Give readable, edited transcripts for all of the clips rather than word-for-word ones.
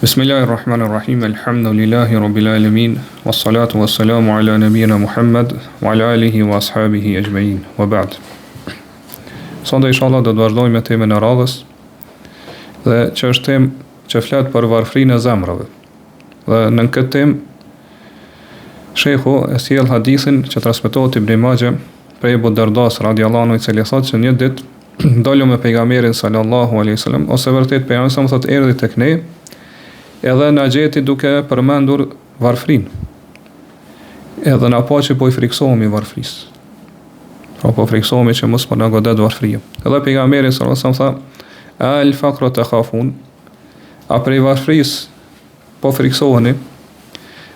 Bismillahirrahmanirrahim, alhamdulillahi rabbil alamin, wassalatu wassalamu ala nabiyina Muhammad, wa ala alihi wa ashabihi ajma'in, wa ba'd. Sonde inshallah do të vazhdojmë me temën e radhës, dhe që është temë që flet për varfrinë e zemrave. Dhe në këtë temë Sheikhu e sjell hadithin që transmetohet Ibn Majah prej Abu Dardas radhiyallahu anhu, i cili thotë që një ditë dolëm me pejgamberin sallallahu alaihi wasallam, ose vërtet pejgamberi sa më thotë erdhi tek ne, edhe na gjeti duke përmendur varfrin. Edhe na pa që po i friksohemi varfrisë. Po friksohemi që mos po na godet varfria. Edhe pejgamberi sallallahu alaihi wasallam tha: "Al faqra takhafun", a prej varfrisë po friksoheni?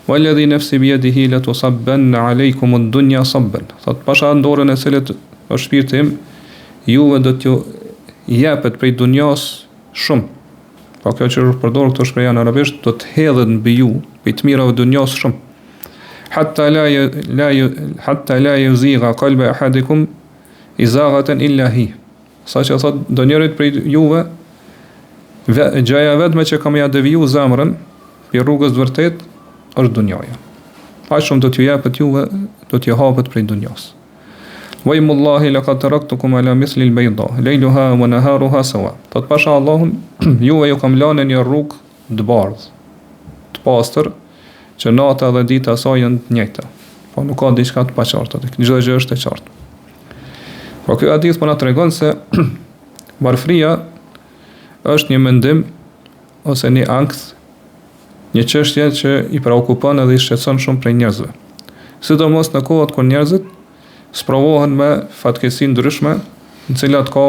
"Walladhi nafsi biyadihi la tusabbanna alaykum ad-dunya sabban", thot pasha dorën e cilet është shpirti im, juve do t'ju jepet prej dunjas shumë. Po kjo që përdor këto shpreha në arabisht, do të hedhet mbi ju për të mirave të dunjas shumë. Hatta la yuzigha qalba ahadikum izaghatan illa hi. Sa që thot do njërit prej juve gjaja vetme që kam ja deviju zemrën për rrugës të vërtet është dunjaja. Aq shumë do t'ju japet juve, do t'ju hapet prej dunjas. Wajmullahi laqad taraktukum ala misli al-bayda laylaha wa naharuha sawa. Thot pasha Allahun, juve ju kam lënë një rrugë të bardhë, të pastër, që nata dhe dita saj janë të njëjta. Po nuk ka diçka të paqartë aty. Çdo gjë është e qartë. Po ky hadith po na tregon se varfria është një mendim ose një ankth, një çështje që i preokupon edhe i shqetëson shumë prej njerëzve. Sidomos në kohët kur njerëzit sprovohen me fatkeqësi ndryshme, në cilat ka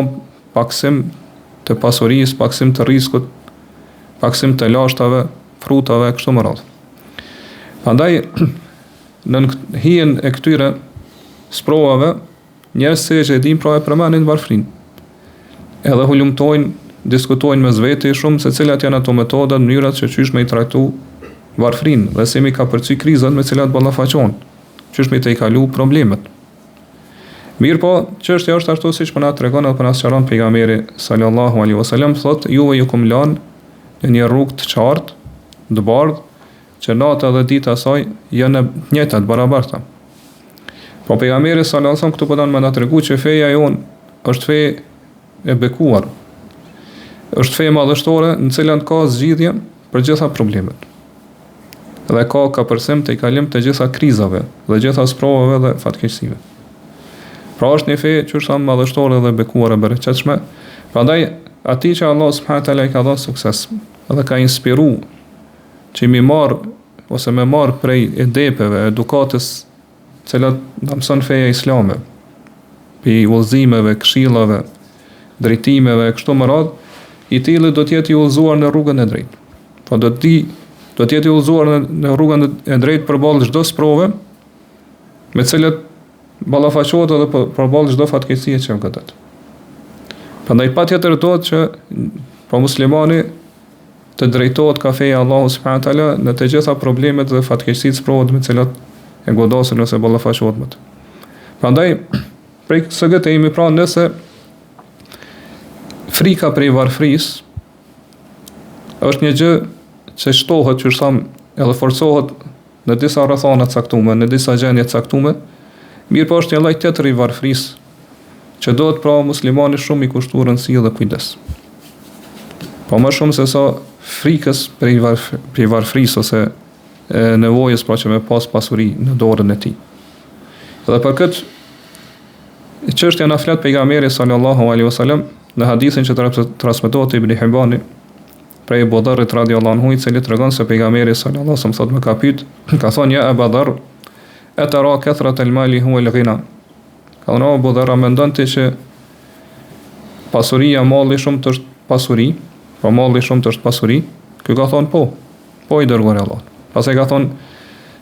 paksim të pasurisë, paksim të rrezikut, paksim të lashtave, frutave, kështu me radhë. Prandaj në hijen e këtyre sprovave, njerëzit që e dinë pra e përmendin varfrinë. Edhe hulumtojnë, diskutojnë mes veti shumë se cilat janë ato metoda, mënyrat që qysh me i trajtu varfrinë, dhe se mi ka përcy krizat me cilat ballafaqohen, qysh me të i kalu problemet. Mirë po, çështja është ashtu siç po na tregon apo na sqaron pejgamberi sallallahu alaihi wasallam, thotë juve ju kum lënë në një rrugë të qartë, të bardhë, që nata dhe dita saj janë të njëjta, të barabarta. Po pejgamberi sallallahu alaihi wasallam këtu po don më na tregu që feja jon është fe e bekuar. Është fe madhështore në cilën ka zgjidhje për gjitha problemet. Dhe ka përsim të i kalim të gjitha krizave dhe gjitha sprovave dhe fatkeqësive. Pra është një fe që është madhështore dhe bekuar e bereqetshme. Prandaj atij që Allah subhanahu taala i ka dhënë sukses dhe ka inspiru që mi marr ose me marr prej edepeve, edukatës cilat na mëson feja islame, pi udhëzimeve, këshillave, drejtimeve, kështu me radhë, i tillë do të jetë i udhëzuar në rrugën e drejtë. Po do të jetë i udhëzuar në rrugën e drejtë përballë çdo sprove, me cilat ballafaqohet edhe përballë çdo fatkeqësie që godet. Prandaj patjetër duhet që muslimani të drejtohet ka feja Allahu subhanahu taala në të gjitha problemet dhe fatkeqësitë sprovat me cilat e godosen ose ballafaqohet me të. Prandaj prej së këtë jemi pra nëse frika prej varfrisë është një gjë që shtohet, që tham, edhe forcohet në disa rrethana të caktuara, në disa gjendje të caktuara. Mirë po është një lloj tjetër i varfrisë, që dohet pra muslimani shumë i kushtuar rëndësi dhe kujdes. Po më shumë se sa frikës prej varfrisë ose nevojës pra që me pas pasuri në dorën e tij. Dhe për këtë çështja na flet pejgamberi sallallahu alaihi wasallam në hadithin që transmetohet Ibn Hibani prej Abu Dharrit radhiyallahu anhu, i cili tregon se pejgamberi sallallahu alaihi wasallam thotë me ka pyet, ka thonë ja Abu Dharr, atara kathrat al-mali huwa al-ghina. Ka thonë Abu Dharr, mendon ti që pasuria, malli shumë të është pasuri, po malli shumë të është pasuri? Ky ka thonë po i dërguar i Allahut. Pastaj ka thonë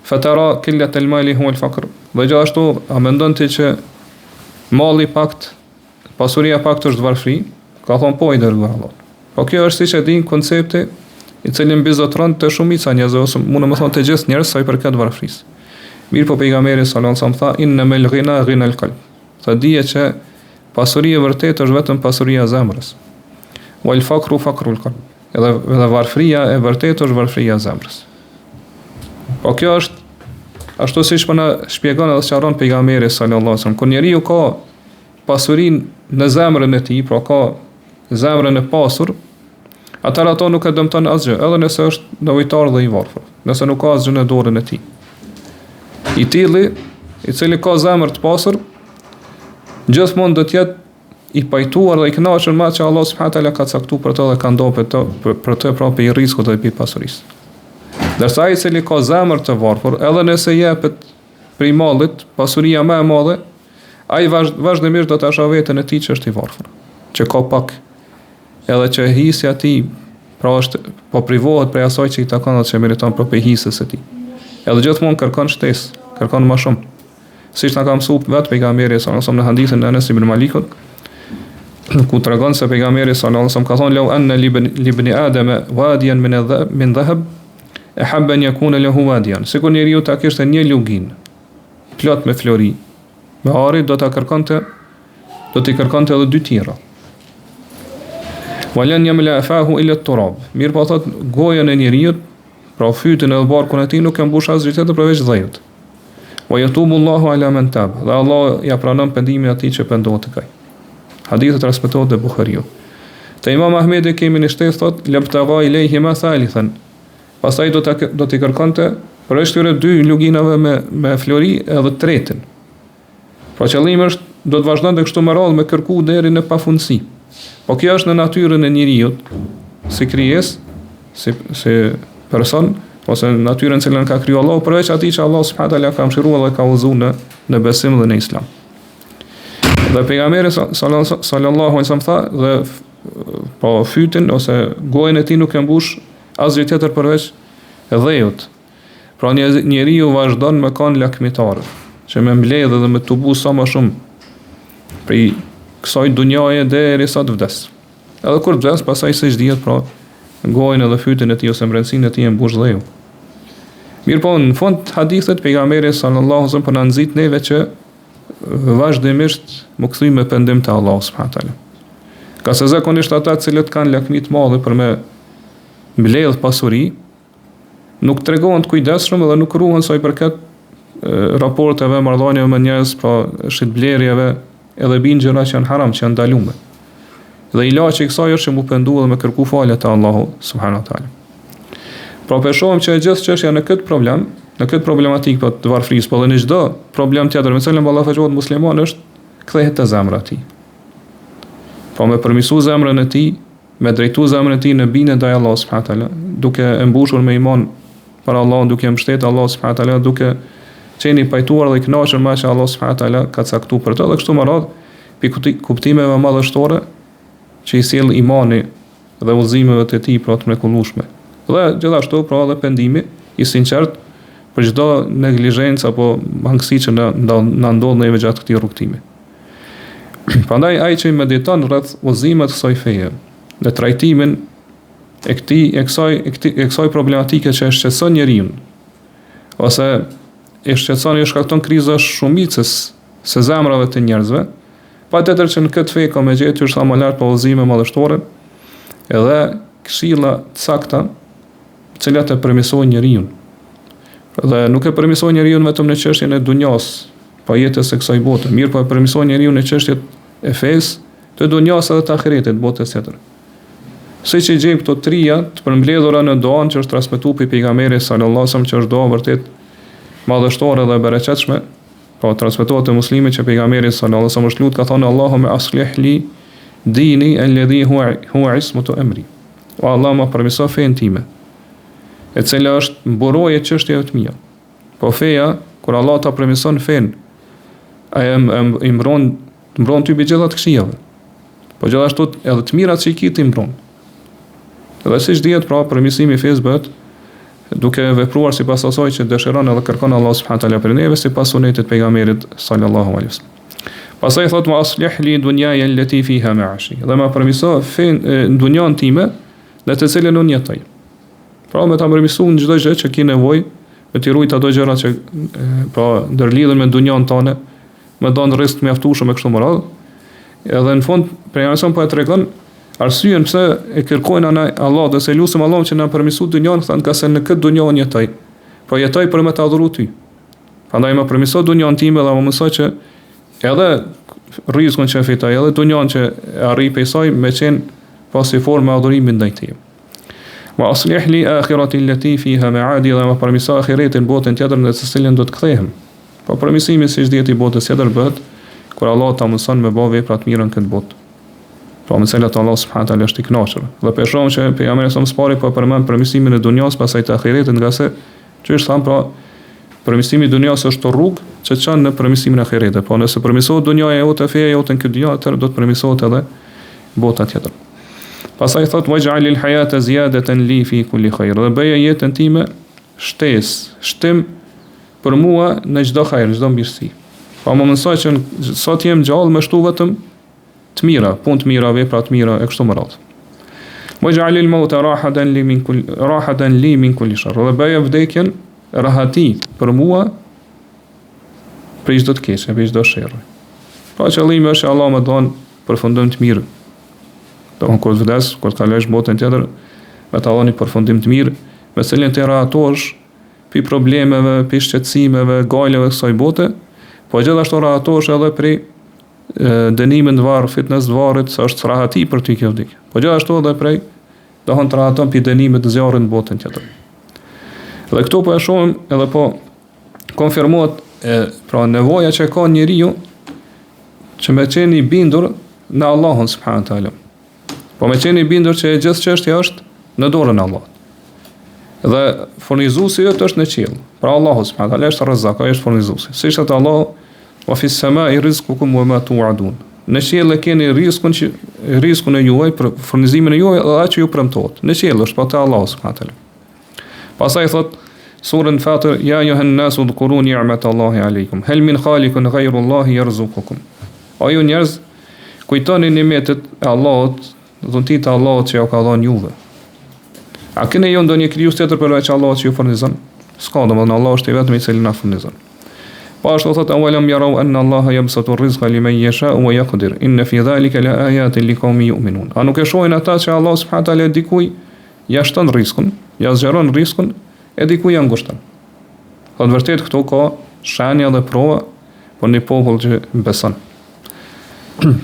fatara killat al-mali huwa al-faqr. Dhe gjithashtu, a mendon ti që malli pakt, pasuria pakt është varfri? Ka thonë po i dërguar i Allahut. Po kjo është siç e din koncepti i cili mbizotron të shumica njerëzve, ose mund të them të gjithë njerëz sa i përket varfrisë. Mirë po pejgamberi sallallahu alaihi wasallam tha innamal ghina ghina al-qalb. Tha dije që pasuria e vërtetë është vetëm pasuria e zemrës. Wal faqru faqru al-qalb. edhe varfëria e vërtetë është varfëria e zemrës. Po kjo është ashtu siç po na shpjegon edhe sqaron pejgamberi sallallahu alajhi wasallam, kur njeriu ka pasurinë në zemrën e tij, pra ka zemrën e pasur, atëherë ato nuk e dëmton asgjë, edhe nëse është nevojtar dhe i varfër, nëse nuk ka asgjë në dorën e tij. I cili ka zemër të pasur, gjithmonë do të jetë i pajtuar dhe i kënaqur me atë që Allah subhanahu wa taala ka caktuar për të dhe ka ndonë për të prapë i rrezikut dhe i pasurisë. Ndërsa ai i cili ka zemër të varfër, edhe nëse jepet prej mallit, pasuria më e madhe, ai vazhdimisht do të shoh veten e tij që është i varfër, që ka pak, edhe që hisja e tij pra është po privohet prej asaj që i takon atë që meriton për hisës së tij. Edhe gjithmonë kërkon shtesë, kërkon më shumë. Siç na ka mësuar vetë pejgamberi sallallahu alajhi wasallam në hadithin e Anas ibn Malikut, ku tregon se pejgamberi sallallahu alajhi wasallam ka thonë: "Law anna li ibn Adama wadiyan min dhahab, ahabba an yakuna lahu wadiyan." Sikur njeriu ta kishte një lugin plot me flori, me ari do t'i kërkonte edhe dy tjera. Walan yamla afahu illa at-turab. Mirë po thot gojën e njeriu, pra fytyn edhe barkun e tij nuk e mbush asgjë tjetër përveç dhëut. Wa yatubu Allahu ala man tab. Dhe Allah ja pranon pendimin atij që pendohet tek ai. Hadithi transmetohet te Buhariu. Te Imam Ahmedi kemi në shtet thot labtagha ilayhi ma thalithan. Pastaj do t'i kërkonte për këtyre dy luginave me flori edhe tretin. Pra qëllimi është do të vazhdonte kështu me radhë me kërku deri në pafundësi. Po kjo është në natyrën e njeriu, si krijesë, si person, ose në natyrën që ka kriju Allahu, përveç atij që Allah subhanahu wa taala ka mëshiruar dhe ka udhëzuar në besim dhe në islam. Dhe pejgamberi sallallahu alaihi wasallam tha, dhe po fytyn ose gojën e tij nuk e mbush asgjë tjetër përveç dhëut. Pra njeriu vazhdon me kanë lakmitar, që me mbledh dhe me tubu sa më shumë prej kësaj dunjaje derisa të vdes. Edhe kur vdes, pastaj siç dihet, pra gojën edhe fytyn e tij ose mbrensinë e tij e mbush dheu. Mirë po, në fund hadithet pejgamberi sallallahu alaihi wasallam po na nxit neve që vazhdimisht më kthejmë me pendim te Allahu subhanahu wa taala. Ka se zakonisht ata të cilët kanë lakmi të mëdha për me mbledh pasuri, nuk tregohen të kujdesshëm dhe nuk ruhen sa i përket raporteve, marrëdhënieve me njerëz, pra shitblerjeve, edhe bin gjëra që janë haram, që janë ndaluar. Dhe ilaçi i kësaj është që mu pendu dhe me kërku falje te Allahu subhanahu wa taala. Pra shohim që gjithë çështja në këtë problem, në këtë problematik të varfërisë, po edhe në çdo problem tjetër me cilën Allah faqohet musliman është kthehet te zemra e tij. Po me përmirësu zemrën e tij, me drejtu zemrën e tij në bindje ndaj Allahut subhanahu wa taala, duke e mbushur me iman për Allahun, duke mbështetur Allahun subhanahu wa taala, duke qeni pajtuar dhe i kënaqur me që Allah subhanahu wa taala ka caktuar për të, dhe kështu më radh pikë kuptimeve madhështore që i sjell imani dhe udhëzimeve të tij pra të mrekullueshme. Dhe gjithashtu pra edhe pendimi i sinqert për çdo neglizhencë apo mangësi që na ndodh neve gjatë këtij rrugtimi. Prandaj ai që mediton rreth udhëzimeve të kësaj feje, në trajtimin e kësaj problematike që e shqetëson njeriu, ose e shqetëson e shkakton kriza shumicës së zemrave të njerëzve, patjetër që në këtë fe ka me gjetur sa më lart pa udhëzime madhështore, edhe këshilla të sakta, të cilat e përmirësojnë njeriu. Dhe nuk e përmirësojnë njeriu vetëm në çështjen e dunjas, pa jetës së kësaj bote, mirë po e përmirësojnë njeriu në çështjet e fesë, të dunjas edhe të ahiretit, botës tjetër. Siç i gjejmë këto trija të përmbledhura në doan që është transmetuar pe pejgamberit sallallahu alajhi wasallam, që është doa vërtet madhështore dhe bereqetshme, po transmetohet te Muslimi që pejgamberi sallallahu alajhi wasallam është lut ka thënë Allahumma aslih li dini alladhi huwa ismatu amri. O Allah, më përmirëso fen time, e cila është mburojë e çështjeve të mia. Po feja, kur Allah ta përmirëson fen, ai i mbron ty mbi gjitha të këqijave. Po gjithashtu edhe të mirat që i kiti mbron. Dhe siç dihet, pra përmirësimi i fesë bëhet duke vepruar sipas asaj që dëshiron edhe kërkon Allah subhanahu wa taala për neve, sipas sunetit pejgamberit sallallahu alaihi wasallam. Pastaj thot wa aslih li dunyaya allati fiha ma'ashi. Dhe më përmirëso dunjan time në të cilën unë jetoj. Pra me ta përmirësuar çdo gjë që ke nevojë, me të ruajt ato gjëra që pra ndërlidhen me dunjan tonë, me don rrezik të mjaftueshëm me kështu me radhë. Edhe në fund pejgamberi po e tregon Arsyen pse e kërkojnë ana Allah dhe se lutem Allahun që na përmirësoj dunjon, thënë ka se në këtë dunjon jetoj. Po jetoj për me të adhuru ty. Prandaj më përmirësoj dunjon time dhe më mësoj që edhe rrezikun që fitoj, edhe dunjon që arri pe saj me qenë pas i formë adhurimin ndaj tij. Wa aslih li akhirati allati fiha ma'adi, dhe më përmirësoj ahiretin, botën tjetër në të cilën do të kthehem. Po përmirësimi siç dihet i botës tjetër bëhet kur Allah ta mëson me bëj vepra të mira në këtë botë. Po me cilat Allah subhanahu wa taala është i kënaqur. Dhe për shkak që pejgamberi sa më spari po përmend përmirësimin e dunjos pasaj të ahiretit, nga se çështë tham pra përmirësimi i dunjos është rrugë që çon në përmirësimin e ahiretit. Po nëse përmirësohet dunjaja jote, feja jote në këtë dunjë, atëherë do të përmirësohet edhe bota tjetër. Pastaj thot waj'al al-hayata ziyadatan li fi kulli khair. Dhe bëje jetën time shtim për mua në çdo hajër, çdo mirësi. Po më mësoj që sot jem gjallë më shtu vetëm të mira, punë të mira, vepra të mira e kështu me radhë. Waj'al al-mauta rahatan li min kulli sharr. Dhe bëje vdekjen rahati për mua për çdo të keq, për çdo sherr. Pra qëllimi është që Allah më don përfundim të mirë. Do të kur vdes, kur kalosh botën tjetër, me të dhoni përfundim të mirë, me cilën të rahatosh pi problemeve, pi shqetësimeve, gajleve kësaj bote, po gjithashtu rahatosh edhe prej dënimin të varr, fitnes të varrit, sa është rahati për ty kjo vdekje. Po gjithashtu edhe prej dohon të rahaton pi dënimit të zjarrit në botën tjetër. Dhe këtu po e shohim edhe po konfirmohet pra nevoja që ka njeriu që me qenë i bindur në Allahun subhanahu wa taala. Po me qenë i bindur që e gjithë çështja është në dorën e Allahut. Dhe furnizuesi jot është në qiell. Pra Allahu subhanahu wa taala është Razzaq, ai është furnizuesi. Siç thotë Allahu, wa fis samai rizqukum wa ma tu'adun. Në qiell e keni rrezikun e juaj për furnizimin e juaj dhe atë që ju premtohet. Në qiell është pa te Allahu subhanahu wa taala. Pastaj thot surën Fatir, ya ayyuhan nasu dhkuru ni'matallahi alaykum hal min khaliqin ghayru Allahi yarzuqukum. O ju njerëz, kujtoni nimetet e Allahut, dhuntit e Allahut që ju ka dhënë juve. A keni ju ndonjë krijues tjetër përveç Allahut që ju furnizon? S'ka, domethënë Allah është i vetmi i cili na furnizon. Po ashtu thot awalam yarau anna Allaha yabsutu ar-rizqa liman yasha'u wa yaqdir inna fi dhalika la ayatin liqaumin yu'minun. A nuk e shohin ata që Allah subhanahu wa taala dikuj ja shton rrezikun, ja zgjeron rrezikun, e dikuj ja ngushton. Po vërtet këtu ka shenja dhe prova për një popull që beson.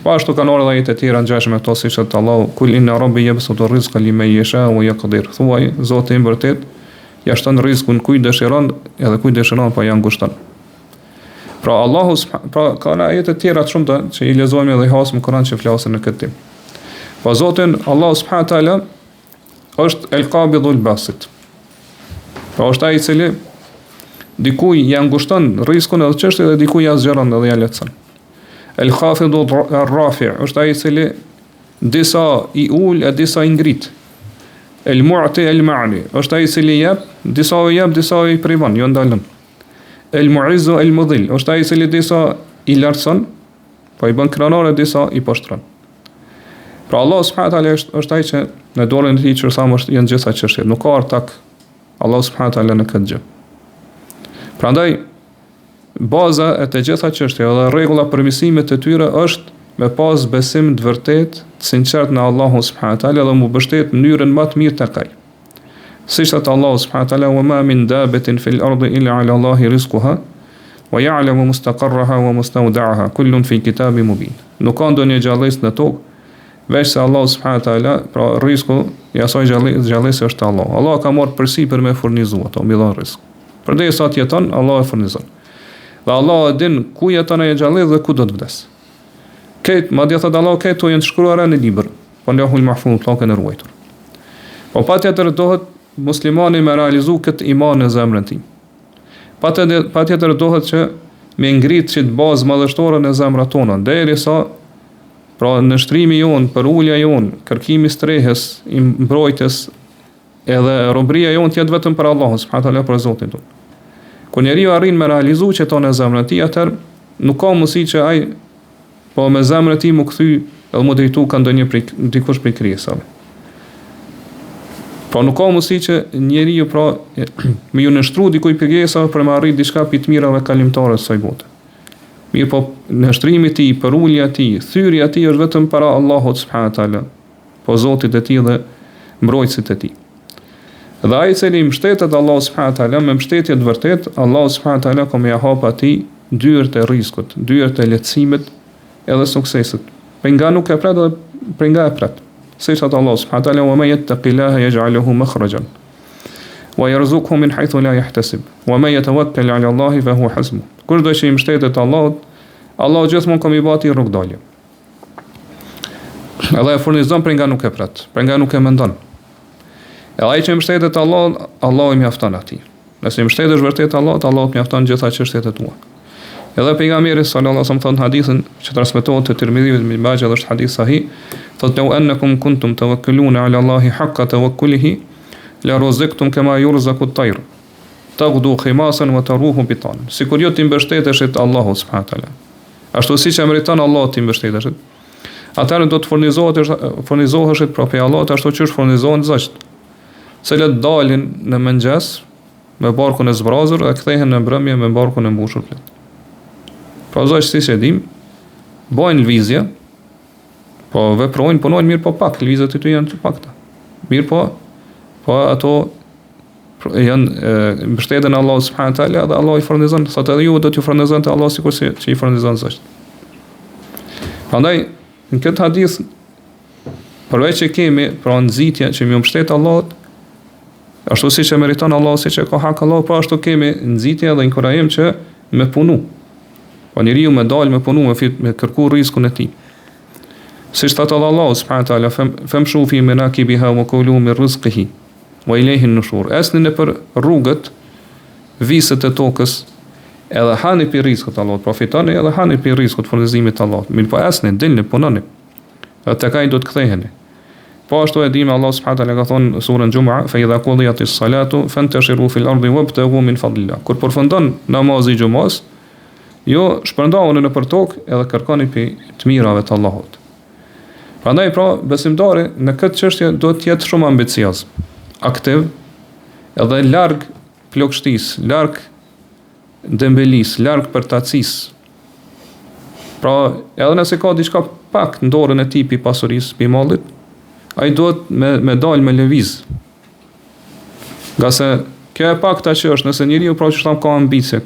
Po ashtu kanë ardhur ajete të tjera ngjashme me këto, siç thotë Allahu kul inna rabbi yabsutu ar-rizqa liman yasha'u wa yaqdir. Thuaj Zoti im vërtet ja shton rrezikun kujt dëshiron, edhe kujt dëshiron po ja ngushton. Pra Allahu ka ajete të tjera shumë të që i lexojmë edhe i hasim Kur'an që flasin në këtë temë. Po Zotin Allahu subhanahu wa taala është el-qabidhu el-basit. Pra është ai i cili dikuj ja ngushton rrezikun edhe çështën dhe dikuj ja zgjeron edhe ja lehtëson. El-khafidhu ar-rafi' është ai i cili disa i ul e disa i ngrit. El-mu'ti el-ma'ni është ai i cili jep, disa i jep, disa i privon, jo ndalën. El-mu'izzu el-mudhill është ai i cili disa i lartëson, po i bën krenare, disa i poshtron. Pra Allah subhanahu wa taala është ai që në dorën e tij që sa më janë gjitha çështjet. Nuk ka artak Allah subhanahu wa taala në këtë gjë. Prandaj baza e të gjitha çështjeve dhe rregulla përmirësimit të tyre është me pas besim të vërtet, të sinqert në Allahun subhanahu wa taala dhe mu mbështet në mënyrën më të mirë tek ai. Siç thotë Allahu subhanahu wa taala, "Wa ma min dabatin fil ardi illa 'ala Allahi rizquha wa ya'lamu mustaqarraha wa mustawda'aha kullun fi kitabin mubin." Nuk ka ndonjë gjallësi në tokë veç se Allahu subhanahu wa taala, pra rreziku i asaj gjallësi është Allah. Allah ka marrë përsipër me furnizu ato, mbi dhon rrezik. Përderisa të jeton, Allah e furnizon. Dhe Allah e din ku jeton ai gjallësi dhe ku do të vdes. Këtë, madje thot Allah, këto janë të shkruara në libër, po Allahul Mahfuz, flokën e ruajtur. Po patjetër dohet muslimani me realizu këtë iman në zemrën tim. Patjetër dohet që me ngrit që të bazë madhështore në zemrat tona, derisa pra në shtrimi jon, për ulja jon, kërkimi strehës, i mbrojtjes, edhe robëria jon të jetë vetëm për Allahun subhanahu wa taala, për Zotin ton. Kur njeriu arrin me realizu që tonë në zemrën e tij, atëherë nuk ka mundësi që ai po me zemrën e tij mu kthy edhe mu drejtu ka ndonjë dikush prej krijesave. Pra nuk ka mundësi që njeriu pra me ju nështru dikuj krijesave për me arrit diçka pi të mirave kalimtare të kësaj bote. Po në shtrimi i tij, për ulja e tij, thyrja e tij është vetëm para Allahut subhanahu wa taala. po Zotit e tij dhe mbrojtësit e tij. Dhe ai i cili mbështetet Allahu subhanahu wa taala me mbështetje të vërtet, Allahu subhanahu wa taala ka më hap atij dyert e rrezikut, dyert e lehtësimit edhe suksesit. Penga nuk e pret, penga e pret. Siç thot Allahu subhanahu wa taala: "Wa man yattaqillaha yaj'alhu makhrajan wa yarzuqhu min haythu la yahtasib wa man yatawakkal 'ala Allahi fa huwa hasbuh." Kur do të mbështetet Allahut, Allahu gjithmonë ka më bati rrugdalje. Allah e furnizon për nga nuk e pret, për nga nuk e mendon. E ai që mbështetet Allahut, Allahu i mjafton atij. Nëse mbështetesh vërtet Allahut, Allahu të mjafton gjitha çështjet e tua. Edhe pejgamberi sallallahu alaihi wasallam thon hadithin që transmetohet te Tirmidhiu dhe Majah, është hadith sahih, thotë: "Law annakum kuntum tawakkaluna 'ala Allahi haqqa tawakkulihi la ruzqtum kama yurzaqu at-tayr taghdu khimasan wa taruhu bitan." Sikur ju të mbështeteshit Allahut subhanahu wa taala, ashtu siç e meriton Allahu të mbështeteshit, atëherë do të furnizoheshit propri Allahut ashtu siç furnizohen zogjt, cilët dalin në mëngjes me barkun e zbrazur dhe kthehen në mbrëmje me barkun e mbushur plot. Pra zogjt, siç e dim, bojnë lëvizje, po veprojnë, punojnë mirë, po pak, lëvizjet e tyre janë të pakta. Mirë po ato janë mbështeten në Allah subhanahu wa taala dhe Allah i furnizon, thotë edhe ju do t'ju furnizonte Allah sikur që i furnizon zogjt. Prandaj në këtë hadith, përveç që kemi pra nxitje që më mbështet Allahut, ashtu siç e meriton Allahu, siç e ka hak Allahu, po ashtu kemi nxitje dhe inkurajim që me punu. Po njeriu me dal me punu, me kërku rrezikun e tij. Siç thot Allahu subhanahu wa taala: "Famshu fi manakibiha wa kulu min rizqihi wa ilayhi an-nushur." Esni në për rrugët, viset e tokës, edhe hani pi rrezikut Allahut, profitoni edhe hani pi rrezikut furnizimit të Allahut. Mirë po esni, dilni, punoni. Dhe tek ai do të ktheheni. Po ashtu e dimë Allah subhanahu wa taala ka thonë në surën Jumu'a: "Fa idha qudiyatis salatu fantashiru fil ardi wabtaghu min fadlillah." Kur përfundon namazi i xumës, jo shpërndahuni nëpër tokë edhe kërkoni pi të mirave të Allahut. Prandaj pra besimtari në këtë çështje do të jetë shumë ambicioz, aktiv, edhe larg plagështisë, larg dembelis, larg përtacis. Pra, edhe nëse ka diçka pak në dorën e tij pi pasurisë, pi mallit, ai duhet me dal me lëviz. Nga se kjo e pakta që është, nëse njeriu pra që shtam ka ambicie,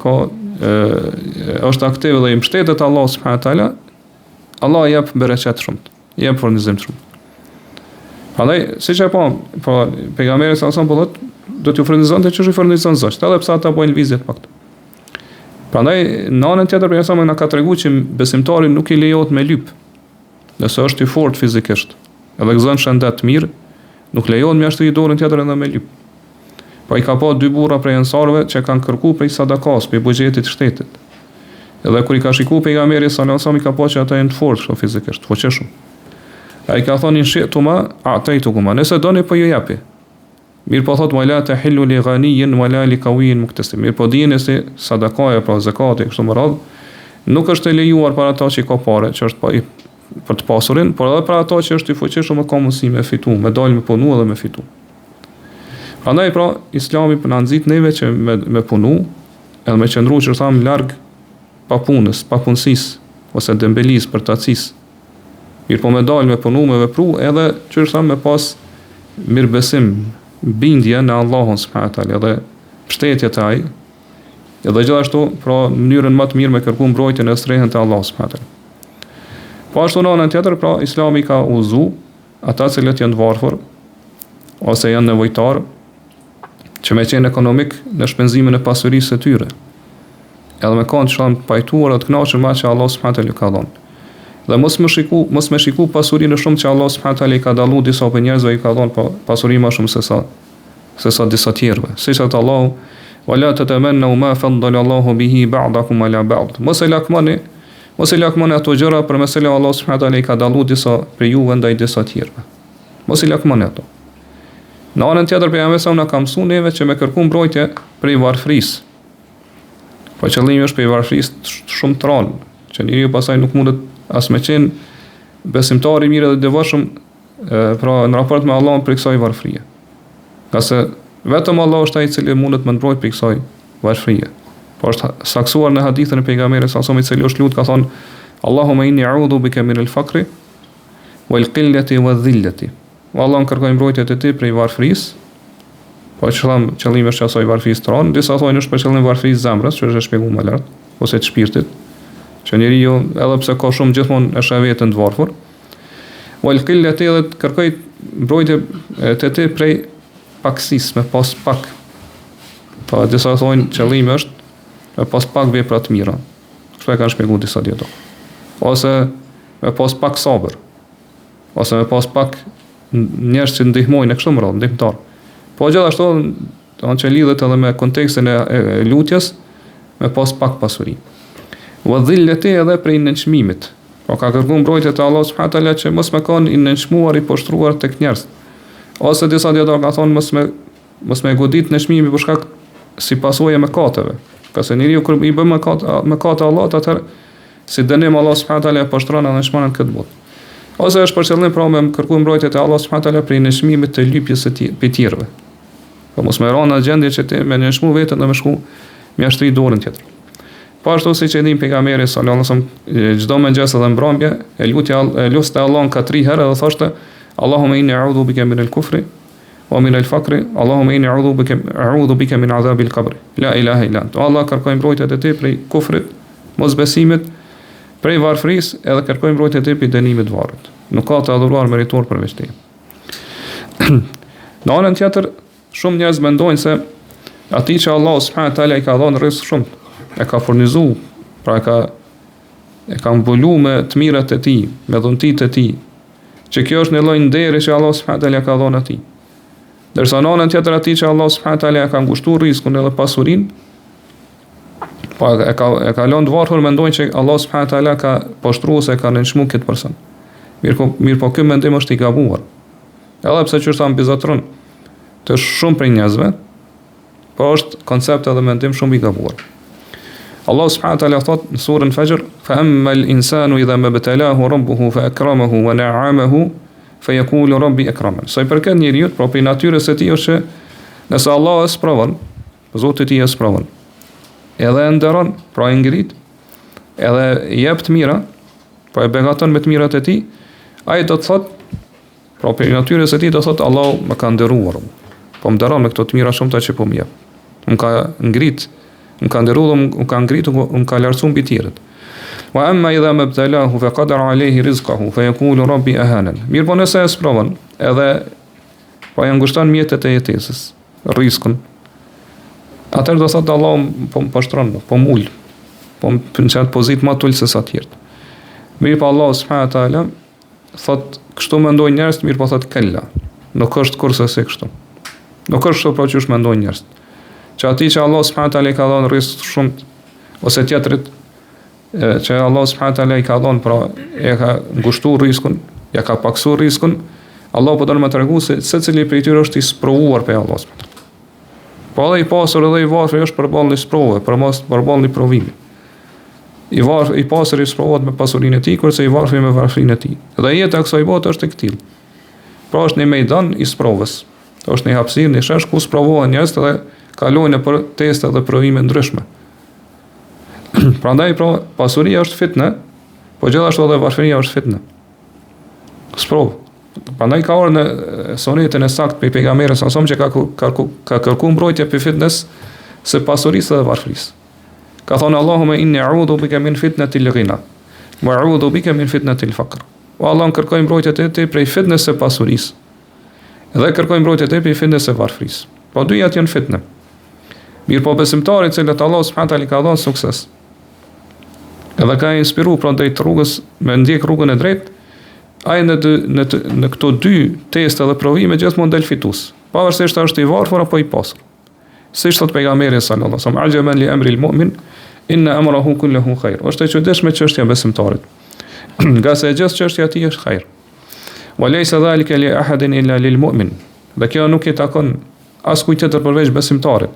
është aktiv dhe i mbështetet Allah subhanahu wa taala, Allah jep bereqet shumë, jep furnizim shumë. Prandaj, siç e po pejgamberi sallallahu alaihi wasallam do t'ju furnizonte që i furnizon zogjt, edhe pse ata bojnë lëvizje të pakta. Prandaj, në anën tjetër pejgamberi na ka treguar që besimtari nuk i lejohet me lyp. Nëse është i fortë fizikisht, edhe gëzon shëndet të mirë, nuk lejohet me ashtu i dorën tjetër edhe me lyp. Po i ka pa dy burra prej ansarëve që kanë kërkuar prej sadakas, prej buxhetit të shtetit. Edhe kur i ka shikuar pejgamberi sallallahu alajhi wasallam, i ka pa që ata janë të fortë fizikisht, fuqishëm. Ai ka thonë: "Shi'tuma a'taytukuma." Nëse doni po ju japi. Mirë po thot: "Wala tahillu li ghaniyyin wala li qawiyyin muktasib." Mirë po dijeni se sadakaja, pra zakati kështu më radh, nuk është e lejuar për ata që ka parë, që është për të pasurin, por edhe për ata që është i fuqishëm e ka mundësi me fitu, me dalë me punu edhe me fitu. Prandaj pra Islami na nxit neve që me punu, edhe me qëndru që tham larg papunës, papunësisë ose dembelis, përtacis. Mirë po me dalë me punu, me vepru, edhe që tham me pas mirëbesim, bindje në Allahun subhanahu wa taala, edhe mbështetje te ai, edhe gjithashtu pra në mënyrën më të mirë me kërku mbrojtjen e strehën te Allahu subhanahu wa taala. Po ashtu në anën tjetër, pra Islami ka udhëzu ata cilët janë të varfër ose janë nevojtar që me qenë ekonomik në shpenzimin e pasurisë së tyre. Edhe me kanë çfarë pajtuar atë kënaqur me që Allah subhanahu wa taala ka dhënë. Dhe mos me shiku pasurinë shumë që Allah subhanahu wa taala i ka dalluar disa për njerëzve, i ka dhënë pasuri më shumë se sa disa tjerëve. Siç thot Allahu: "Wala tatamannu ma faddala Allahu bihi ba'dakum ala ba'd." Mos e lakmoni ato gjëra për mes Allah subhanahu wa taala i ka dalluar disa për juve ndaj disa tjerëve. Mos i lakmoni ato. Në anën tjetër pejgamberi na ka mësuar neve që me kërku mbrojtje prej varfërisë. Po qëllimi është prej varfërisë shumë të rrallë, që njeriu pasaj nuk mundet as me qenë besimtar i mirë dhe devotshëm pra në raport me Allahun për kësaj varfërie. Nga se vetëm Allah është ai i cili mundet më mbrojt për kësaj varfërie. Po është saksuar në hadithën e pejgamberit sallallahu alajhi wasallam i cili është lut ka thonë: "Allahumma inni a'udhu bika min al-faqri wal qillati wadh-dhillati Vallahun kërkoj mbrojtje te ti prej varfërisë. Po qëllimi është asaj varfërisë tron, disa thonë është për qëllim varfërisë zemrës, që është e shpjeguar më lart, ose të shpirtit, që njeriu edhe pse ka shumë gjithmonë e sheh veten të varfër. Wal qillati edhe kërkoj mbrojtje te ti prej paksisë, me pas pak. Po disa thonë qëllimi është me pas pak vepra të mira. Kështu e kanë shpjeguar disa dietar. Ose me pas pak sabër. Ose me pas pak njerëz që ndihmojnë kështu më radh, ndihmtar. Po gjithashtu, që lidhet edhe me kontekstin e lutjes, me pas pak pasuri. Wa dhillati edhe prej nënçmimit. Po ka kërkuar mbrojtje te Allah subhanahu wa taala që mos më kanë i nënçmuar i poshtruar tek njerëz. Ose disa dietar kanë thonë mos më godit nënçmimi për shkak si pasojë mëkateve. Ka se njeriu kur i bën mëkat Allahut, atëherë si dënim Allah subhanahu wa taala e poshtron edhe nënçmon këtë botë. Ose është për qëllim pra me kërkuar mbrojtje te Allah subhanahu wa taala prej nënçmimit të lypjes së tjerëve. Po mos më rënë në gjendje që ti me nënçmu vetën dhe më shku me ashtri dorën tjetër. Po ashtu siç e dim pejgamberi sallallahu alajhi wasallam, çdo mëngjes edhe mbrëmje e lutte Allahun ka 3 herë dhe thoshte Allahumma inni a'udhu bika min al-kufri wa min al-faqri, Allahumma inni a'udhu bika min adhabi al-qabr. La ilaha illa anta. Allah kërkoj mbrojtje te ti prej kufrit, mosbesimit, prej varfërisë, edhe kërkoj mbrojtje te ti prej dënimit të varrit. Nuk ka të adhuruar meritor përveç teje. Në anën tjetër, shumë njerëz mendojnë se atij që Allah subhanahu wa taala i ka dhënë rrezik shumë, e ka furnizuar, pra e ka mbuluar me të mirat e tij, me dhuntitë e tij, që kjo është një lloj nderi që Allah subhanahu wa taala ka dhënë atij. Ndërsa në anën tjetër atij që Allah subhanahu wa taala ka ngushtuar rrezikun edhe pasurinë, po e ka lënë të varfër, mendojnë që Allah subhanahu wa taala ka poshtruar se ka nënçmuar këtë person. Mirë po ky mendim është i gabuar. Edhe pse që thamë bizotron të shumë prej njerëzve, por është koncept edhe mendim shumë i gabuar. Allah subhanahu wa taala thot në surën Fajr, fa amma al-insanu idha mabtalahu rabbuhu fa akramahu wa na'amahu fa yaqulu rabbi akraman. Sa i përket njeriu, pra për natyrës së tij është nëse Allah e sprovon, Zoti i tij e sprovon, edhe e nderon, pra e ngrit, edhe i jep të mira, pra e begaton me të mirat e tij, ai do të thot, pra për natyrës së tij do thot Allah më ka nderuar. Po më nderon me këto të mira shumë ta që po më jep. Më ka ngrit, më ka nderuar, më ka ngritur, më ka lartësuar mbi tjerët. Wa amma idha mabtalahu fa qadara alayhi rizqahu fa yaqulu rabbi ahanan. Mirë po nëse e sprovon, edhe po ja ngushton mjetet e jetesës, rrezikun. Atëherë do thotë Allah po më poshtron, po më ul, po më çat pozitë më të ulë se sa të tjerë. Mirë po Allah subhanahu wa taala thotë kështu mendojnë njerëz, mirë po thotë kella. Nuk është kurse se kështu. Nuk është kështu pra që është mendojnë njerëz. Që ati që Allah subhanahu wa taala i ka dhënë rrezik shumë, ose tjetrit që Allah subhanahu wa taala i ka dhënë, pra e ka ngushtuar rrezikun, ja ka paksuar rrezikun, Allah po don më tregu se secili prej tyre është i sprovuar pe Allah subhanahu wa taala. Po edhe i pasur edhe i varfër është përballë sprovë, përballë provimi. I pasur i sprovohet me pasurinë e tij, kurse i varfër me varfrinë e tij. Dhe jeta e kësaj bote është e tillë. Pra është një mejdan i sprovës. Është një hapësirë, një shesh ku sprovohen njerëz dhe kalojnë për teste dhe provime ndryshme. Prandaj pra pasuria është fitnë, po gjithashtu edhe varfëria është fitnë. Sprovë. Prandaj ka orë në sunetin e saktë pe pejgamberit sa që ka kërkuar mbrojtje pe fitnes se pasurisë dhe varfërisë. Ka thonë Allahumma inni a'udhu bika min fitnatil ghina wa a'udhu bika min fitnatil faqr. O Allah, kërkoj mbrojtje te ti prej fitnes së pasurisë. Dhe kërkoj mbrojtje te ti prej fitnes së varfërisë. Po dyja janë fitnë. Mirë po besimtarit që Allah subhanahu wa taala ka dhënë sukses. Edhe ka inspiruar pra drejt rrugës, me ndjek rrugën e drejtë, ai në këto dy teste dhe provime gjithmonë del fitues. Pavarësisht a është i varfër apo i pasur. Siç thot pejgamberi sallallahu alaihi wasallam, ajaban li amri al-mu'min inna amrahu kulluhu khair. Është e çuditshme çështja e besimtarit. Nga se gjithë çështja e tij është khair. Wa laysa dhalika li ahadin illa lil mu'min. Dhe kjo nuk i takon askujt tjetër përveç besimtarit.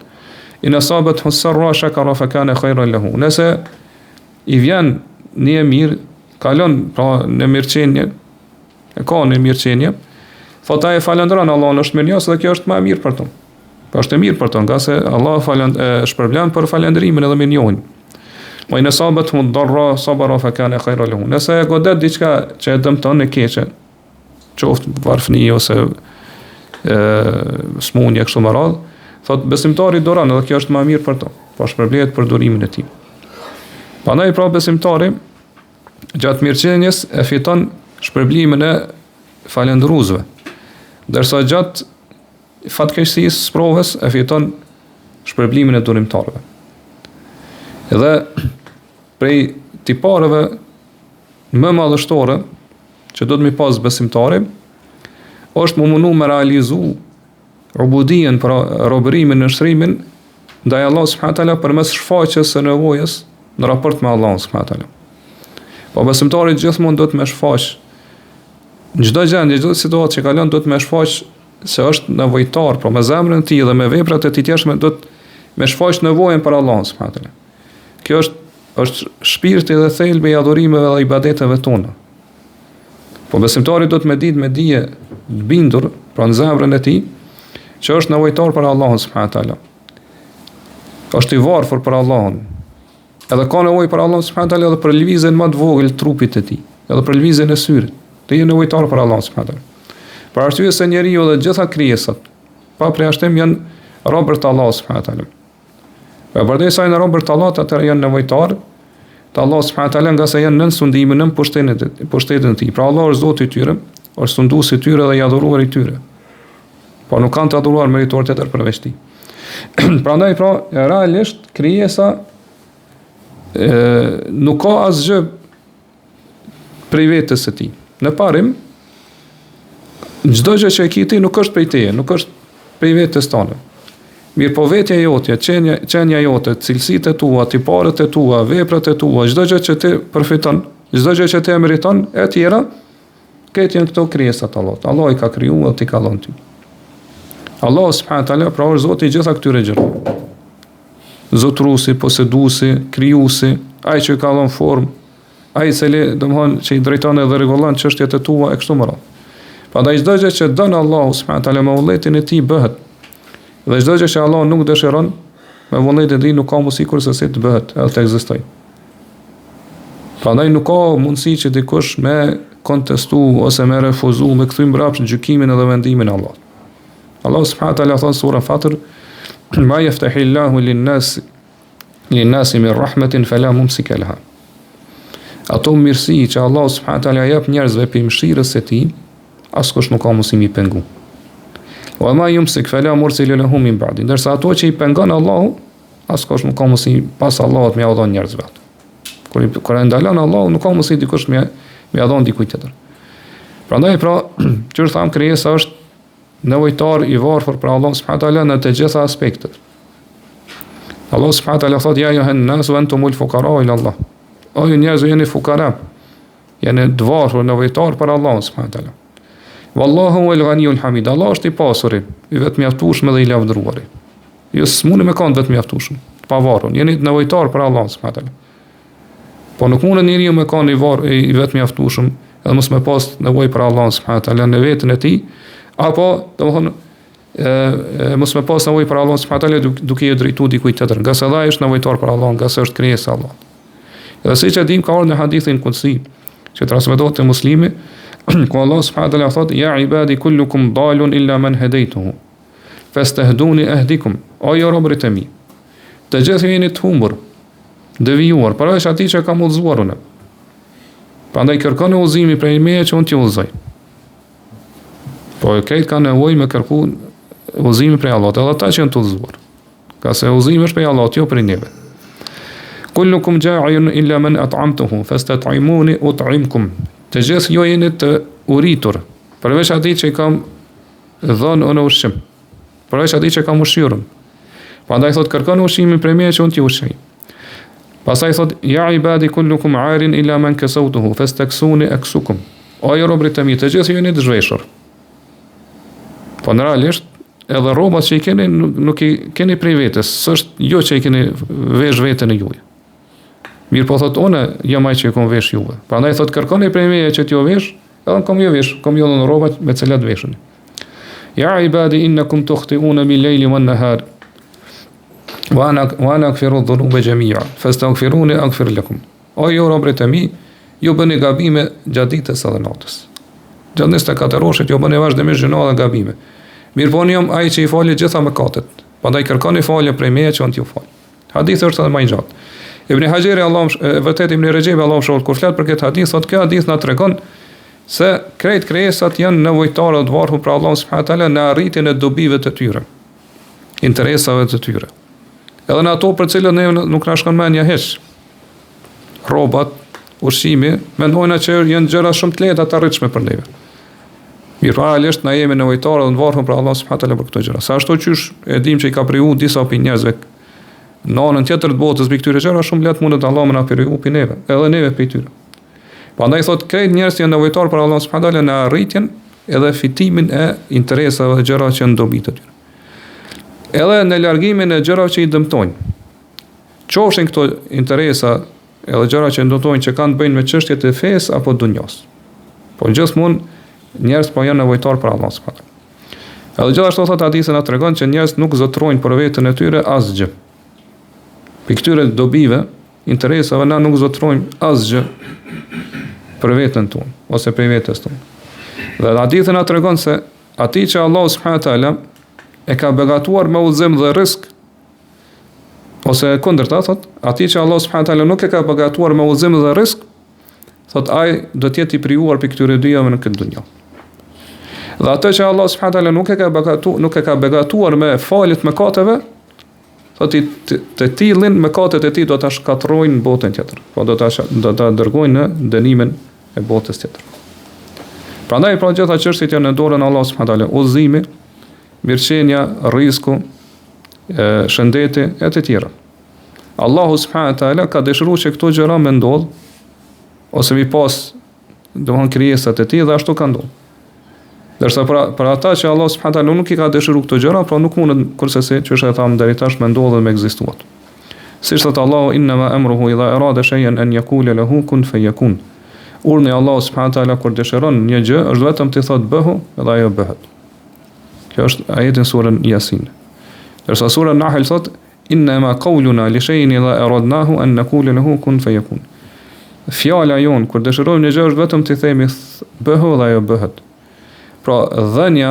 In asabat husarra shakara fa kana khairan lahu. Nëse i vjen një mirë, kalon pra në mirëqenie, e ka në mirëqenie, thot ai falëndron Allahun, është mirënjohës dhe kjo është më e mirë për to. Po është e mirë për to, nga se Allah shpërblen për falëndrimin edhe mirënjohjen. Wa in asabathu darra sabara fa kana khairan lahu. Nëse e godet diçka që e dëmton e keqe, qoftë varfëni ose smunje kështu me radhë, thot besimtari duron, edhe kjo është më mirë për to, po shpërblehet për durimin e tij. Prandaj pra besimtari gjatë mirëqenies e fiton shpërblimin e falendëruesve, ndërsa gjatë fatkeqësisë provës e fiton shpërblimin e durimtarëve. Edhe prej tipareve më madhështore që do të mi pas besimtari është më mundu me realizu ubudien për robërimin në shtrimin ndaj Allah subhanahu wa taala përmes shfaqjes së nevojës në raport me Allah subhanahu wa taala. Po besimtari gjithmonë do të më shfaq në çdo gjendje, çdo situatë që kalon do të më shfaq se është nevojtar, por me zemrën e tij dhe me veprat e tij tjershme do të më shfaq nevojën për Allah subhanahu wa taala. Kjo është shpirti dhe thelbi i adhurimeve dhe ibadeteve tona. Po besimtari do të më ditë me dije të bindur pra në zemrën e tij që është nevojtar për Allahun subhanahu wa taala. Është i varfër për Allahun. Edhe ka nevojë për Allahun subhanahu wa taala edhe për lëvizjen më të vogël të trupit të tij, edhe për lëvizjen e syrit. Të jenë nevojtar për Allahun subhanahu wa taala. Për arsye se njeriu dhe gjitha krijesat pa përjashtim janë robër të Allahut subhanahu wa taala. E përdesë janë robër të Allahut, atëherë janë nevojtar të Allahut subhanahu wa taala, nga se janë nën sundimin, nën pushtetin e tij. Pra Allah është Zoti i tyre, është sunduesi i tyre dhe i adhuruar i tyre. Po nuk kanë të adhuruar meritor tjetër përveç tij. Prandaj pra realisht krijesa nuk ka asgjë prej vetes së tij. Në parim çdo gjë që e ke ti nuk është prej teje, nuk është prej vetes tonë. Mirë po vetja jote, qenja jote, cilësitë e tua, tiparët e tua, veprat e tua, çdo gjë që ti përfiton, çdo gjë që ti e meriton, e tjera, këtë janë këto krijesa të Allahut. Allah i ka krijuar dhe ti ka dhënë ty. Allah subhanahu wa taala pra është Zoti i gjitha këtyre gjërave. Zotruesi, poseduesi, krijuesi, ai që ka dhënë formë, ai i cili domthon që i drejton dhe rregullon çështjet e tua e kështu me radhë. Prandaj çdo gjë që don Allahu subhanahu wa taala me vullnetin e tij bëhet. Dhe çdo gjë që Allah nuk dëshiron me vullnetin e tij nuk ka mundësi kurse se të bëhet, edhe të ekzistojë. Prandaj nuk ka mundësi që dikush me kontestu ose me refuzu, me kthy mbrapsht gjykimin edhe vendimin e Allahut. Allah subhanahu wa taala thon sura Fatir: "Ma yaftahillahu lin-nasi min rahmatin fala mumsika laha." Ato mirësi që Allah subhanahu wa taala jep njerëzve për mëshirës së tij, askush nuk ka mundësi mi pengu. Wa ma yumsik fala mursila lahu min ba'di. Ndërsa ato që i pengon Allahu, askush nuk ka mundësi pas Allahut me ia dhënë njerëzve. Kur e ndalon Allahu, nuk ka mundësi dikush me ia dhënë dikujt tjetër. Prandaj pra, që tham krijesa është nevojtar i varfër për Allah subhanahu wa taala në të gjitha aspektet. Allah subhanahu wa taala thotë: "Ya ayyuhan nas antumul fuqara ila Allah." O ju njerëz jeni fukara, jeni të varfër nevojtar për Allah subhanahu wa taala. Wallahu huwal ghaniyul hamid. Allah është i pasuri, i vetmjaftueshëm dhe i lavdëruari. Jo s'mund me kanë vetmjaftueshëm, pa varur, jeni nevojtar për Allah subhanahu wa taala. Po nuk mund njeriu me kanë i vetmjaftueshëm, edhe mos me pas nevojë për Allah subhanahu wa taala në veten e tij, apo domthon mos me pas nevojë për Allah subhanahu wa taala duke i drejtuar dikujt tjetër, nga se ai është nevojtar për Allah, nga se është krijesa e Allahut. Edhe siç e dim ka ardhur në hadithin kutsi që transmetohet te Muslimi, ku Allah subhanahu wa taala thotë: "Ya ibadi kullukum dalun illa man hadaytuhu fastahduni ahdikum." O ju robërit e mi, të gjithë jeni të humbur, devijuar, përveç atij që kam udhëzuar unë. Prandaj kërkoni udhëzimin prej meje që unë t'ju udhëzoj. Po këtë ka nevojë me kërku udhëzimin prej Allahut, edhe ata që janë të udhëzuar. Ka se udhëzimi është prej Allahut, jo prej neve. Kullukum ja'in illa man at'amtuhu fastat'imuni ut'imkum. Të gjithë ju jeni të uritur, përveç atij që i kam dhënë unë ushqim, përveç atij që kam ushqyer. Prandaj thot kërkoni ushqimin prej meje që unë t'ju ushqej. Pastaj thot: "Ya ibadi kullukum 'arin illa man kasawtuhu fastaksuni aksukum." O ju robërit e mi, të gjithë jeni të zhveshur. Po në realisht edhe rrobat që i keni nuk i keni prej vetes, s'është jo që i keni vesh veten e juaj. Mirë po thot unë jam ai që i kam vesh juve. Prandaj thot kërkoni prej meje që t'ju vesh, edhe kam ju vesh, kam ju dhënë rrobat me cilat veshuni. Ya ibadi innakum tukhti'una bil-layli wan-nahar wa ana aghfiru dhunuba jami'a fastaghfiruni aghfir lakum. O ju robërit e mi, ju bëni gabime gjatë ditës edhe natës. Gjatë 24 orësh jo bën vazhdimisht gjëna dhe gabime. Mirëponi jam ai që i falë gjitha mëkatet. Prandaj kërkoni falje prej meje që on t'ju fal. Hadithi është edhe më i gjatë. Ibn Hajeri vërtet Ibn Rajab Allahu shoh kur flet për këtë hadith, thotë kjo hadith na tregon se krejt krijesat janë nevojtare të varfër për Allahun subhanahu wa taala në arritjen e dobive të tyre, interesave të tyre. Edhe në ato për cilët ne nuk na shkon mendja hiç. Rrobat, ushqimi, mendojna që janë gjëra shumë të lehta të arritshme për neve. Mirërealisht na jemi nevojtarë të varfër për Allahun subhanahu wa taala për këto gjëra. Sa ashtu qysh e dim që i ka priju disa për njerëzve në anën tjetër të botës mbi këtyre gjëra shumë lehtë mundet Allahu na priju pi neve, edhe neve për tyre. Prandaj thotë krejt njerëz janë nevojtarë për Allahun subhanahu wa taala në arritjen edhe fitimin e interesave dhe gjërave që janë dobi të tyre. Edhe në largimin e gjërave që i dëmtojnë. Qofshin këto interesa edhe gjëra që ndodojnë që kanë të bëjnë me çështjet e fesë apo dunjos. Po gjithmonë njerëz po janë nevojtar për Allahun subhanahu wa taala. Edhe gjithashtu thotë hadithi na tregon që njerëz nuk zotrojnë për veten e tyre asgjë. Për këtyre dobive, interesave na nuk zotrojnë asgjë për veten tonë ose për vetes tonë. Dhe hadithi na tregon se atij që Allahu subhanahu wa taala e ka begatuar me udhëzim dhe rrezik, ose kundërta thot, atij që Allahu subhanahu wa taala nuk e ka begatuar me udhëzim dhe rrezik, thot ai do të jetë i prijuar për këtyre dyjave në këtë dunjë. Dhe atë që Allahu subhanahu wa taala nuk e ka begatuar me faljet mëkateve, thot të tillin mëkatet e tij do ta shkatërrojnë në botën tjetër. Po do ta dërgojnë në dënimin e botës tjetër. Prandaj pra gjitha çështjet janë në dorën e Allahut subhanahu wa taala, udhëzimi, mirëqenia, rreziku, shëndeti e të tjera. Allahu subhanahu wa taala ka dëshiruar që këto gjëra më ndodh ose mi pas domthon krijesat e tij dhe ashtu ka ndodhur. Dërsa për ata që Allah subhanahu wa taala nuk i ka dëshiruar këto gjëra, pra nuk mundën kurse se çështja e tham deri tash më ndodhen me ekzistuat. Siç thot Allahu inna ma amruhu idha arada shay'an an yaqula lahu kun fayakun. Urni Allah subhanahu wa taala kur dëshiron një gjë, është vetëm të thotë bëhu dhe ajo bëhet. Kjo është ajeti në surën Yasin. Dërsa sura Nahl thot inna ma qawluna li shay'in idha aradnahu an naqula lahu kun fayakun. Fjala jon kur dëshirojmë një gjë është vetëm të themi bëhu dhe ajo bëhet. Pra dhënia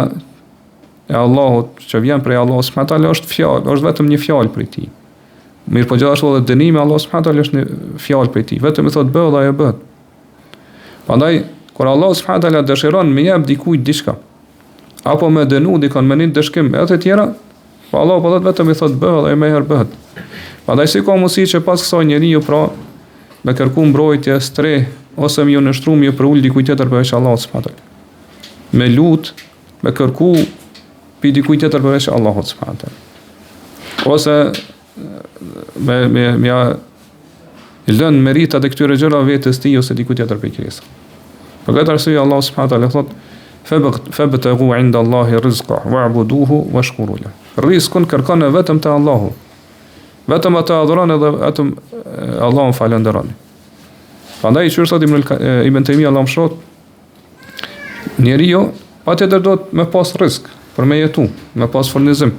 e Allahut që vjen prej Allahut subhanahu wa taala është fjalë, është vetëm një fjalë prej tij. Mirë, po gjithashtu edhe dënimi Allahu subhanahu wa taala është një fjalë prej tij, vetëm i thotë bëu dhe ajo bëhet. Prandaj kur Allahu subhanahu wa taala dëshiron me jap dikujt diçka, apo me dënu dikon me një dëshkim e të tjera, po Allahu po vetëm i thotë bëu dhe ajo më herë bëhet. Prandaj si ka mundësi që pas kësaj njeriu pra me kërku mbrojtje, streh ose më nështrum ju për ul dikujt tjetër përveç Allahut subhanahu wa taala. Me lut, me kërku pi dikujt tjetër përveç Allahut subhanahu wa taala. Ose me lën meritat e këtyre gjërave vetes tij ose dikujt tjetër për krijesën. Për këtë arsye Allah subhanahu wa taala thot fabtaghu 'inda Allahi rizqa wa'buduhu washkuru lahu. Rizqun kërkon vetëm te Allahu. Vetëm ata adhuroni dhe vetëm Allahun falenderoni. Prandaj çfarë thot Ibn Taymija Allahu mëshirot, njeriu patjetër do të me pas rrezik për me jetu, me pas furnizim.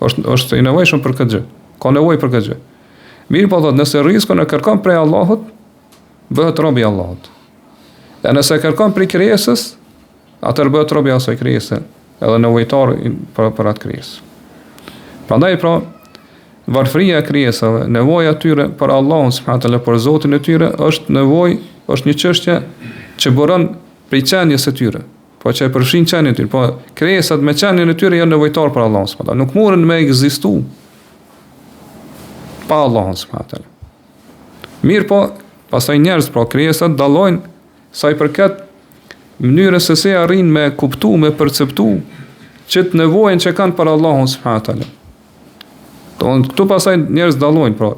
Është i nevojshëm për këtë gjë. Ka nevojë për këtë gjë. Mirë po thot, nëse rrezikun e kërkon prej Allahut, bëhet rob i Allahut. E nëse kërkon prej krijesës, atëherë bëhet rob i asaj krijese, edhe nevojtar për atë krijesë. Prandaj pra varfëria e krijesave, nevoja e tyre për Allahun subhanahu wa taala, për Zotin e tyre është nevojë, është një çështje që bëron prej qenjes së tyre. Po që e përfshin qenjen e tyre, po krijesat me qenjen e tyre janë nevojtar për Allahun subhanahu wa taala. Nuk mundën me ekzistu pa Allahun subhanahu wa taala. Mirë po, pastaj njerëz pra krijesat dallojnë sa i përket mënyrës se si arrin me kuptu, me perceptu çet nevojën që kanë për Allahun subhanahu wa taala. Këtu pasaj njerëz dallojnë, pra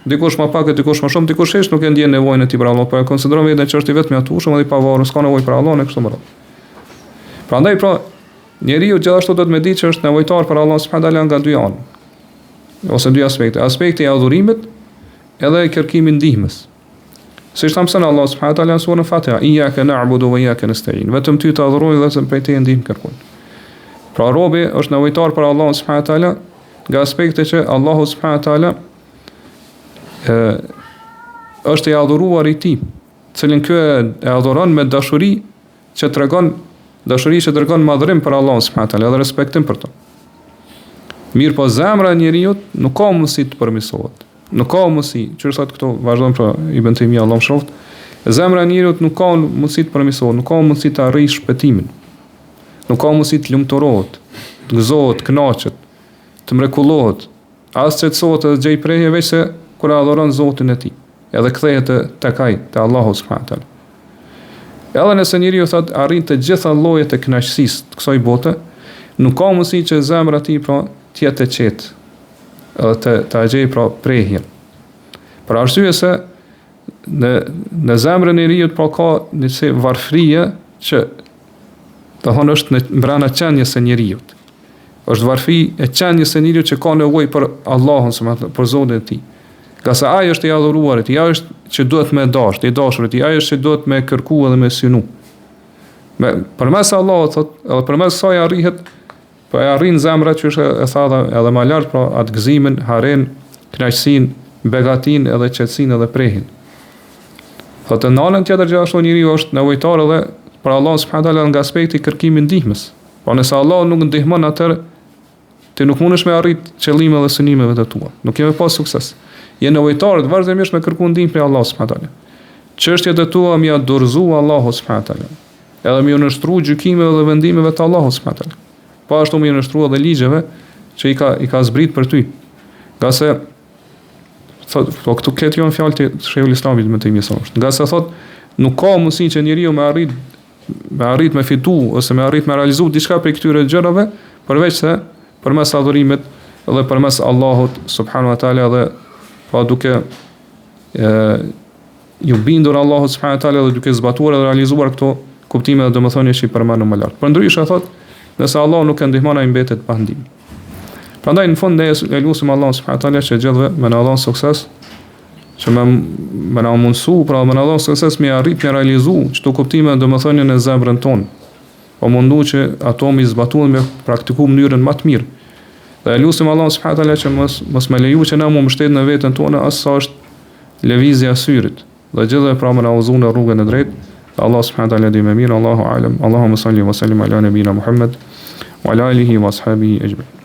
dikush më pak e dikush më shumë, dikush hiç nuk e ndjen nevojën e tij për Allah, po e konsideron vetëm që është i vetëm mjaftueshëm dhe i pavarur, s'ka nevojë për Allahun e kështu me radhë. Prandaj pra njeriu gjithashtu do të më ditë që është nevojtar për Allahun subhanahu wa taala nga dy anë, ose dy aspekte. Aspekti i adhurimit edhe i kërkimit ndihmës. Siç thamë se Allah subhanahu wa taala në surën Fatiha, iyyaka na'budu wa iyyaka nasta'in. Vetëm ty të adhurojmë dhe vetëm prej teje ndihmë kërkojmë. Pra robi është nevojtar për Allahun subhanahu wa taala nga aspekte që Allahu subhanahu wa taala është i adhuruar i tij, cilin ky e adhuron me dashuri që tregon dashuri që tregon madhrim për Allahun subhanahu wa taala dhe respektim për to. Mirë po zemra e njeriu nuk ka mundësi të përmirësohet. Nuk ka mundësi, çfarë thotë këto, vazhdon pra Ibn Taymija Allahu mëshiroft. Zemra e njeriu nuk ka mundësi të përmirësohet, nuk ka mundësi të arrijë shpëtimin. Nuk ka mundësi të lumturohet, të gëzohet, kënaqet, të mrekullohet, as që të sotë dhe gjej prehje veç se kur adhuron Zotin e tij, edhe kthehet tek ai, te Allahu subhanahu wa taala. Edhe nëse njeriu thot arrin të gjitha llojet e kënaqësisë të kësaj bote, nuk ka mundësi që zemra e tij pra të jetë e qetë, edhe të gjej pra prehjen. Për arsye se në zemrën e njeriu pra ka një varfërie që do thonë është në brenda qenies së njeriu. Është varfëri e qenies së njeriu që ka nevojë për Allahun subhanahu për Zotin e tij. Ka se ai është i adhuruar, ai është që duhet me dashur, i dashurit, ai është që duhet me kërku edhe me synu. Përmes Allahut thot, edhe përmes saj arrihet, po e arrin zemra që është e tha edhe më lart, pra atë gëzimin, haren, kënaqësinë, begatin edhe qetësinë edhe prehin. Thotë në anën tjetër gjithashtu njeriu është nevojtar edhe për Allah subhanahu wa taala nga aspekti kërkimi ndihmës. Po nëse Allah nuk ndihmon atëherë ti nuk mundesh me arrit qëllimet dhe synimet të tua. Nuk ke pas sukses. Je nevojtar të vazhdimisht me kërkuar ndihmë prej Allahut subhanahu wa taala. Çështjet e tua më ia dorëzu Allahu subhanahu wa taala. Edhe më nështru gjykimeve dhe vendimeve të Allahut subhanahu wa taala. Po ashtu më nështru edhe ligjeve që i ka zbrit për ty. Nga se po këtu këtë janë fjalë të Shehul Islamit me të imjesosht. Nga se thot nuk ka mundësi që njeriu me arrit me fitu ose me arrit me realizu diçka prej këtyre gjërave përveç se përmes adhurimit dhe përmes Allahut subhanahu wa taala dhe pa duke ju bindur Allahut subhanahu wa taala dhe duke zbatuar dhe realizuar këto kuptime dhe domethënie që i përmendëm më lart. Përndryshe thot, nëse Allah nuk e ndihmon ai mbetet pa ndihmë. Prandaj në fund ne lutim Allahun subhanahu wa taala që gjithëve më na dhon sukses, që më na mundsu, pra më na dhon sukses me arrit të realizu çdo kuptime domethënie në zemrën tonë. Po mundu që ato mi zbatuan me praktikuar në mënyrën më të mirë. Dhe lutim Allahun subhanahu wa taala që mos më leju që na më mbështet në veten tonë as sa është lëvizja e syrit. Dhe gjithë pra më na udhëzon në rrugën e drejtë. Allah subhanahu wa taala di më mirë, Allahu alem. Allahumma salli wa sallim ala nabina Muhammad wa ala alihi wa ashabihi ajma'in.